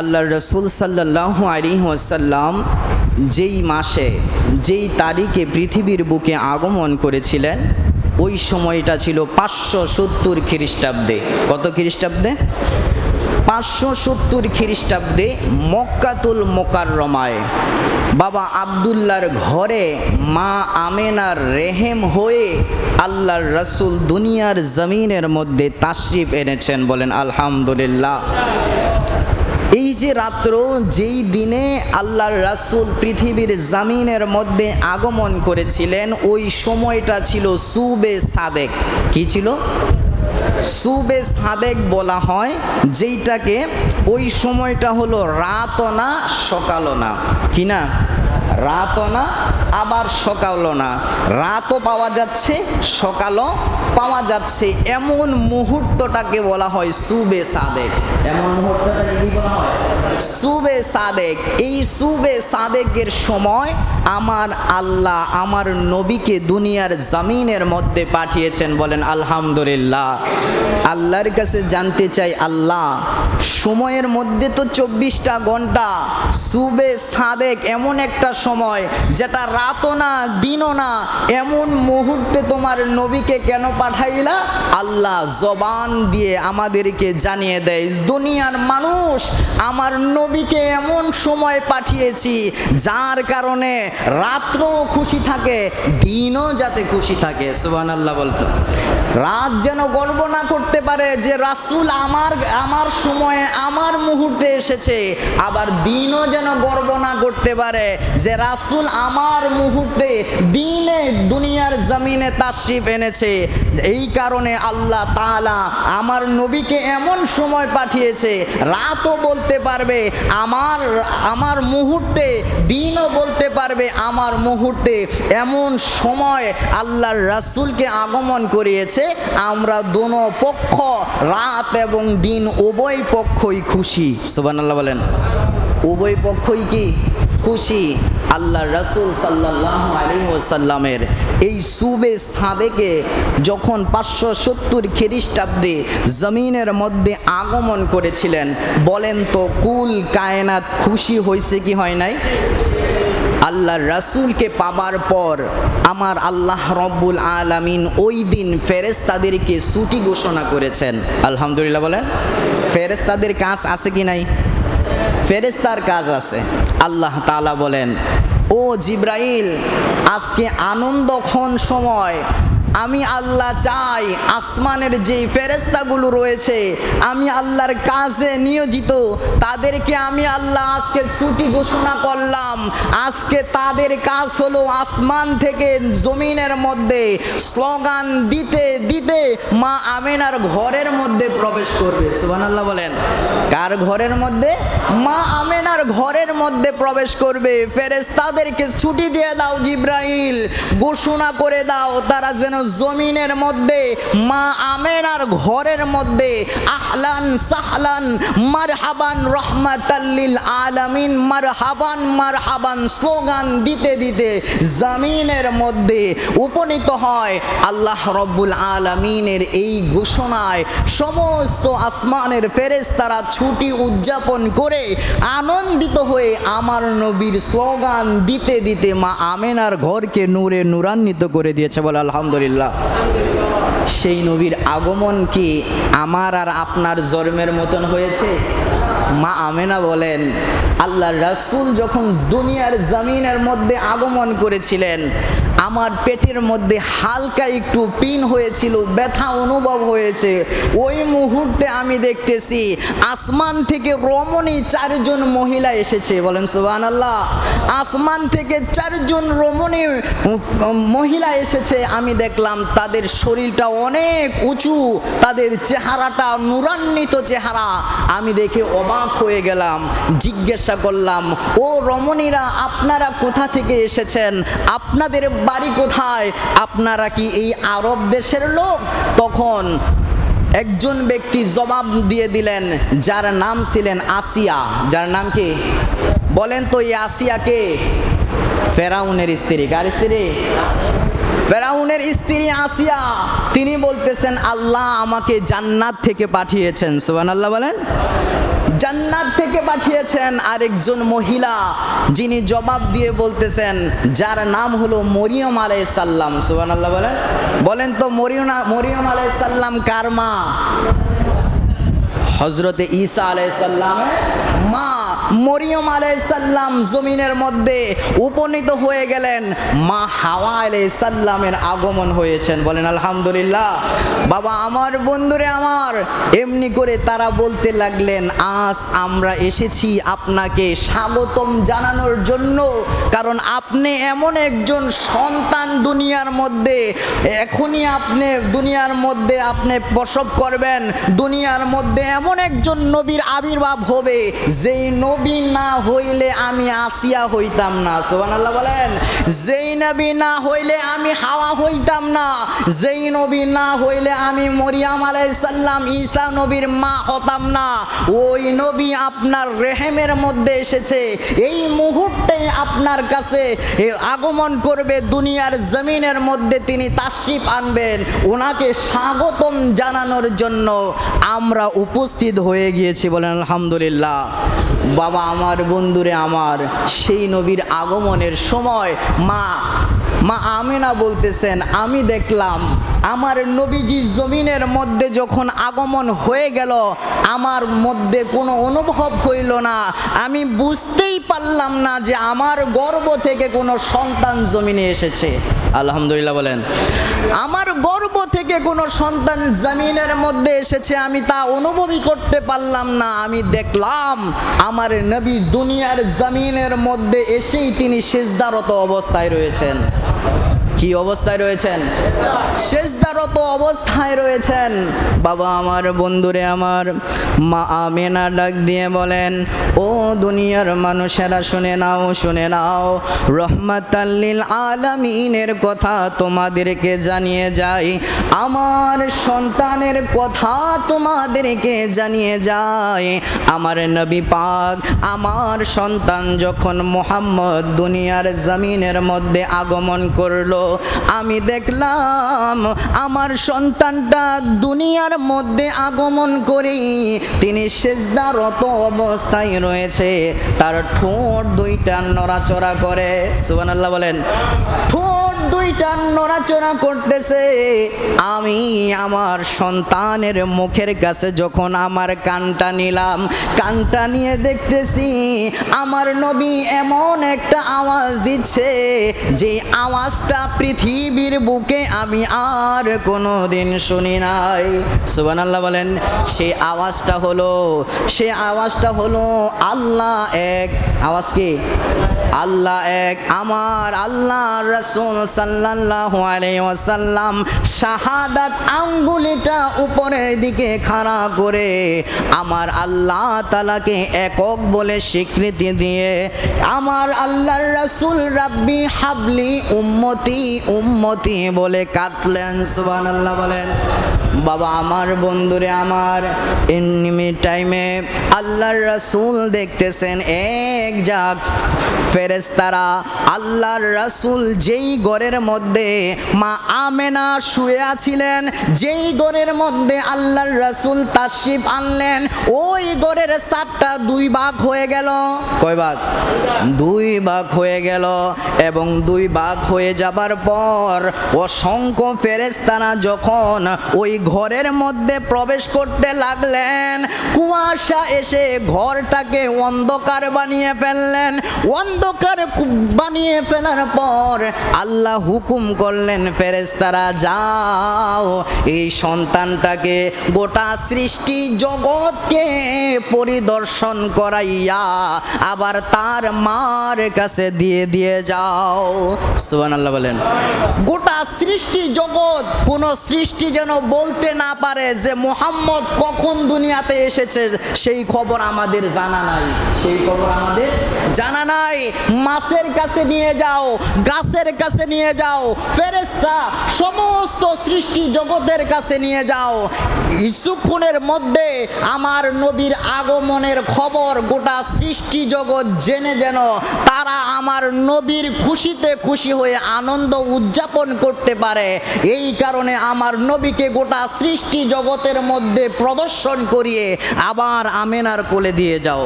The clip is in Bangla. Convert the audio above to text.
আল্লাহর রাসূল সাল্লাল্লাহু আলাইহি ওয়াসাল্লাম যেই মাসে যেই তারিখে পৃথিবীর বুকে আগমন করেছিলেন ওই সময়টা ছিল 570 খ্রিস্টাব্দে। কত খ্রিস্টাব্দে? 570 খ্রিস্টাব্দে মক্কাতুল মোকাররমায় বাবা আব্দুল্লাহর ঘরে মা আমেনার রেহেম হয়ে আল্লাহর রাসূল দুনিয়ার জমিনের মধ্যে তাশরিফ এনেছেন। বলেন আলহামদুলিল্লাহ। এই যে রাত্র যেই দিনে আল্লাহর রাসূল পৃথিবীর জমিনের মধ্যে আগমন করেছিলেন ওই সময়টা ছিল সুবে সাদেক। কি ছিল? সুবে সাদেক বলা হয় যেইটাকে, ওই সময়টা হলো রাতও না সকালও না। কি না? রাতও না আবার সকালও না, রাতও পাওয়া যাচ্ছে সকালও পাওয়া যাচ্ছে, এমন মুহূর্তটাকে বলা হয় সুবে সাদেক। এমন মুহূর্তটাকে কি বলা হয়? সুবে সাদেক। এই সুবে সাদেকের সময় আমার আল্লাহ আমার নবীকে দুনিয়ার জমিনের মধ্যে পাঠিয়েছেন। বলেন আলহামদুলিল্লাহ। আল্লাহর কাছে জানতে চাই, আল্লাহ সময়ের মধ্যে তো 24টা ঘন্টা, সুবে সাদেক এমন একটা সময় যেটা রাতও না দিনও না, এমন মুহূর্তে তোমার নবীকে কেন পাঠাইলা? আল্লাহ জবান দিয়ে আমাদেরকে জানিয়ে দেয়, দুনিয়ার মানুষ আমার নবীকে এমন সময় পাঠিয়েছি যার কারণে রাত্রও খুশি থাকে দিনও যাতে খুশি থাকে। সুবহানাল্লাহ বলতো। রাত যেন গর্ব না করতে পারে যে রাসূল আমার সময়ে আমার মুহূর্তে এসেছে, আবার দিনও যেন গর্ব না করতে পারে যে রাসূল আমার মুহূর্তে দিনে দুনিয়ার জমিনে তাশরিফ এনেছে। এই কারণে আল্লাহ তাআলা আমার নবীকে এমন সময় পাঠিয়েছে, রাতও বলতে পারবে আমার মুহূর্তে, দিনও বলতে পারবে আমার মুহূর্তে। এমন সময় আল্লাহর রাসূলকে আগমন করিয়েছে, আমরা দোনো পক্ষ রাত এবং দিন উভয় পক্ষই খুশি। সুবহানাল্লাহ বলেন। উভয় পক্ষই কি খুশি? আল্লাহর রাসূল সাল্লাল্লাহু আলাইহি ওয়াসাল্লামের এই সুবে সাদেকে যখন 570 খ্রিস্টাব্দে জমিনের মধ্যে আগমন করেছিলেন, বলেন তো কুল কায়নাত খুশি হয়েছে কি হয় নাই? আল্লাহর রাসূলকে পাবার পর আমার আল্লাহ রব্বুল আলামিন ওই দিন ফেরেশতাদেরকে ছুটি ঘোষণা করেছেন। আলহামদুলিল্লাহ বলেন। ফেরেশতাদের কাজ আছে কি নাই? ফেরেশতার কাজ আছে। আল্লাহ তাআলা বলেন, ও জিব্রাইল, আজকে আনন্দক্ষণ সময়, আমি আল্লাহ চাই আসমানের যেই ফেরেশতাগুলো রয়েছে আমি আল্লাহর কাজে নিয়োজিত, তাদেরকে আমি আল্লাহ আজকে ছুটি ঘোষণা করলাম। আজকে তাদের কাজ হলো আসমান থেকে জমিনের মধ্যে স্লোগান দিতে দিতে মা আমেনার ঘরের মধ্যে প্রবেশ করবে। সুবহানাল্লাহ বলেন। কার ঘরের মধ্যে? মা আমেনার ঘরের মধ্যে প্রবেশ করবে। ফেরেশতাদেরকে ছুটি দিয়ে দাও জিব্রাইল, ঘোষণা করে দাও তারা যেন জমিনের মধ্যে মা আমেনার ঘরের মধ্যে আহলান সাহলান মারহাবান রহমাতাল লিল আলামিন মারহাবান মারহাবান স্লোগান দিতে দিতে জমিনের মধ্যে উপনীত হয়। আল্লাহ রব্বুল আলামিনের এই ঘোষণায় সমস্ত আসমানের ফেরেশতারা ছুটি উদযাপন করে আনন্দিত হয়ে আমার নবীর স্লোগান দিতে দিতে মা আমেনার ঘরকে নূরে নূরান্বিত করে দিয়েছে। বলে আলহামদুলিল্লাহ। সেই নবীর আগমন কি আমার আর আপনার জন্মের মতন হয়েছে? মা আমেনা বলেন, আল্লাহর রাসূল যখন দুনিয়ার জমিনের মধ্যে আগমন করেছিলেন, আমার পেটের মধ্যে হালকা একটু পিন হয়েছিল, ব্যথা অনুভব হয়েছে। ওই মুহূর্তে আমি দেখতেছি আসমান থেকে রমণী 4 জন মহিলা এসেছে। বলেন সুবহানাল্লাহ। আসমান থেকে 4 জন রমণী মহিলা এসেছে। আমি দেখলাম তাদের শরীরটা অনেক উঁচু, তাদের চেহারাটা নূরান্বিত চেহারা। আমি দেখে অবাক হয়ে গেলাম, জিজ্ঞাসা করলাম, ও রমণীরা, আপনারা কোথা থেকে এসেছেন? আপনাদের বাড়ি কোথায়? আপনারা কি এই আরব দেশের লোক? তখন একজন ব্যক্তি জবাব দিয়ে দিলেন, যার নাম ছিলেন আসিয়া। যার নাম কি? বলেন তো এই আসিয়া কে? ফেরাউনের স্ত্রী। কার স্ত্রী? ফেরাউনের স্ত্রী আসিয়া। তিনি বলতেছেন, আল্লাহ আমাকে জান্নাত থেকে পাঠিয়েছেন। সুবহানাল্লাহ বলেন। জান্নাত থেকে পাঠিয়েছেন আরেকজন মহিলা, যিনি জবাব দিয়ে বলতেছেন, যার নাম হলো মরিয়ম আলাইহিস সালাম। সুবহানাল্লাহ বলেন। বলেন তো মরিয়ম আলাইহিস সালাম কার মা? হযরতে ঈসা আলাইহিস সালামের মা। মরিয়ম আলাইহিস সালাম জমিনের মধ্যে উপনীত হয়ে গেলেন, মা হাওয়া আলাইহিস সালামের আগমন হয়েছেন। বলেন আলহামদুলিল্লাহ। বাবা আমার, বন্ধুরে আমার, এমনি করে তারা বলতে লাগলেন, আজ আমরা এসেছি আপনাকে স্বাগতম জানানোর জন্য, কারণ আপনি এমন একজন সন্তান দুনিয়ার মধ্যে, এখনই আপনি দুনিয়ার মধ্যে আপনি প্রসব করবেন, দুনিয়ার মধ্যে এমন একজন নবীর আবির্ভাব হবে, যেই নবী না হইলে আমি আসিয়া হইতাম না। সুবহানাল্লাহ বলেন। যেই নবী না হইলে আমি হাওয়া হইতাম না, যেই নবী না হইলে আমি মরিয়ম আলাইহিস সালাম ঈসা নবীর মা হতাম না। ওই নবী আপনার রেহেমের মধ্যে এসেছে, এই মুহূর্তে আপনার কাছে আগমন করবে, দুনিয়ার জমিনের মধ্যে তিনি তাশরিফ আনবেন, ওনাকে স্বাগতম জানানোর জন্য আমরা উপস্থিত হয়ে গিয়েছি। বলেন আলহামদুলিল্লাহ। বাবা আমার, বন্ধুরে আমার, সেই নবীর আগমনের সময় মা আমেনা বলতেছেন, আমি দেখলাম আমার নবীজি জমিনের মধ্যে যখন আগমন হয়ে গেল, আমার মধ্যে কোনো অনুভব হইল না, আমি বুঝতেই পারলাম না যে আমার গর্ভ থেকে কোনো সন্তান জমিনে এসেছে। আলহামদুলিল্লাহ বলেন। আমার গর্ভ থেকে কোনো সন্তান জমিনের মধ্যে এসেছে, আমি তা অনুভবই করতে পারলাম না। আমি দেখলাম আমার নবী দুনিয়ার জমিনের মধ্যে এসেই তিনি সিজদারত অবস্থায় রয়েছেন। কি অবস্থায় রয়েছেন? সিজদারত অবস্থায় রয়েছেন। বাবা আমার, বন্ধুরে আমার, মা আমেনা ডাক দিয়ে বলেন, ও দুনিয়ার মানুষেরা শুনে নাও, শুনে নাও, রহমাতাল লিল আলামিনের কথা তোমাদেরকে জানিয়ে যাই, আমার সন্তানের কথা তোমাদেরকে জানিয়ে যায়। আমার নবী পাক, আমার সন্তান যখন মুহাম্মদ দুনিয়ার জমিনের মধ্যে আগমন করলো, আমি দেখলাম আমার সন্তানটা দুনিয়ার মধ্যে আগমন করে তিনি সিজদারত অবস্থায় রয়েছে, তার ঠোঁট দুইটা নড়াচড়া করে। সুবহানাল্লাহ বলেন। ঠোঁট দুইটা নড়াচড়া করতেছে। আমি আমার সন্তানের মুখের কাছে যখন আমার কানটা নিলাম, কানটা নিয়ে দেখতেছি আমার নবী এমন একটা আওয়াজ দিচ্ছে, যে আওয়াজটা পৃথিবীর বুকে আমি আর কোনোদিন শুনি নাই। সুবহানাল্লাহ বলেন। সেই আওয়াজটা হলো আল্লাহ এক। আওয়াজ কি? আল্লাহ এক। আমার আল্লাহ রাসূল সাল্লাল্লাহু আলাইহি ওয়াসাল্লাম শাহাদাত আঙ্গুলিটা উপরের দিকে খাড়া করে আমার আল্লাহ তাআলাকে একক বলে স্বীকৃতি দিয়ে আমার আল্লাহর রাসূল রাব্বি হাবলি উম্মতি উম্মতি বলে কাঁদলেন। সুবহানাল্লাহ বলেন। বাবা আমার, বন্ধুরে আমার, এনিমি টাইমে আল্লাহর রাসূল দেখতেছেন এক জাগ ফেরেশতারা আল্লাহর রাসূল যেই ঘরের মধ্যে মা আমেনা শুয়ে আছিলেন, যেই ঘরের মধ্যে আল্লাহর রাসূল তাশরিফ আনলেন, ওই ঘরের ছাদটা দুই ভাগ হয়ে গেল। কয় ভাগ? দুই ভাগ হয়ে গেল। এবং দুই ভাগ হয়ে যাবার পর অসংখ্য ফেরেশতারা যখন ওই ঘরের মধ্যে প্রবেশ করতে লাগলেন, কুয়াশা এসে ঘরটাকে অন্ধকার বানিয়ে ফেললেন। অন্ধকার বানিয়ে ফেলার পর আল্লাহ হুকুম করলেন, ফেরেশতারা যাও এই সন্তানটাকে গোটা সৃষ্টি জগৎকে পরিদর্শন করাইয়া আবার তার মার কাছে দিয়ে যাও। সুবহানাল্লাহ বলেন। গোটা সৃষ্টি জগৎ, কোন সৃষ্টি যেন বলতে না পারে যে মুহাম্মদ কখন দুনিয়াতে এসেছে, সেই খবর আমাদের জানা নাই, সেই খবর আমাদের জানা নাই? মাছের কাছে নিয়ে যাও, গাছের কাছে নিয়ে যাও, ফেরেশতা সমস্ত সৃষ্টি জগতের কাছে নিয়ে যাও, কিছুক্ষণের মধ্যে আমার নবীর আগমনের খবর গোটা সৃষ্টি জগৎ জেনে যেন তারা আমার নবীর খুশিতে খুশি হয়ে আনন্দ উদযাপন করতে পারে। এই কারণে আমার নবীকে গোটা সৃষ্টি জগতের মধ্যে প্রদর্শন করিয়ে আবার আমেনার কোলে দিয়ে যাও।